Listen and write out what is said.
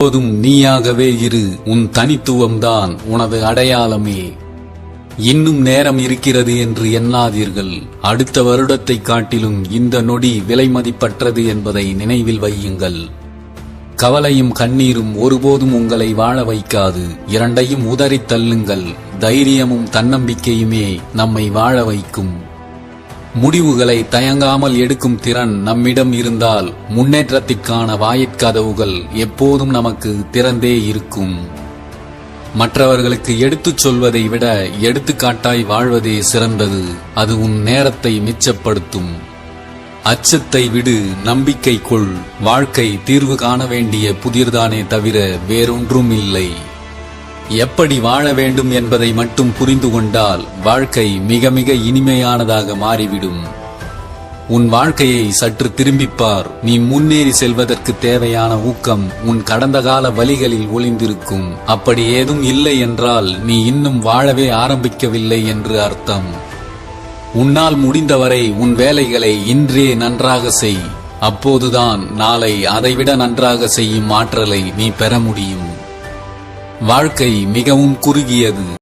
எப்போதும் நீயாகவே இரு. உன் தனித்துவம்தான் உனது அடையாளமே. இன்னும் நேரம் இருக்கிறது என்று எண்ணாதீர்கள். அடுத்த வருடத்தை காட்டிலும் இந்த நொடி விலைமதிப்பற்றது என்பதை நினைவில் வையுங்கள். கவலையும் கண்ணீரும் ஒருபோதும் உங்களை வாழ வைக்காது. இரண்டையும் உதறித் தள்ளுங்கள். தைரியமும் தன்னம்பிக்கையுமே நம்மை வாழ வைக்கும். முடிவுகளை தயங்காமல் எடுக்கும் திறன் நம்மிடம் இருந்தால் முன்னேற்றத்திற்கான வாயிற்கதவுகள் எப்போதும் நமக்கு திறந்தே இருக்கும். மற்றவர்களுக்கு எடுத்துச் சொல்வதை விட எடுத்துக்காட்டாய் வாழ்வதே சிறந்தது. அது உன் நேரத்தை மிச்சப்படுத்தும். அச்சத்தை விடு, நம்பிக்கை கொள். வாழ்க்கை தீர்வு காண வேண்டிய புதிர்தானே தவிர வேறொன்றும் இல்லை. எப்படி வாழ வேண்டும் என்பதை மட்டும் புரிந்து கொண்டால் வாழ்க்கை மிக மிக இனிமையானதாக மாறிவிடும். உன் வாழ்க்கையை சற்று திரும்பிப்பார். நீ முன்னேறி செல்வதற்கு தேவையான ஊக்கம் உன் கடந்த கால வழிகளில் ஒளிந்திருக்கும். அப்படி ஏதும் இல்லை என்றால் நீ இன்னும் வாழவே ஆரம்பிக்கவில்லை என்று அர்த்தம். உன்னால் முடிந்தவரை உன் வேலைகளை இன்றே நன்றாக செய். அப்போதுதான் நாளை அதைவிட நன்றாக செய்யும் ஆற்றலை நீ பெற முடியும். வாழ்க்கை மிகவும் குறுகியது.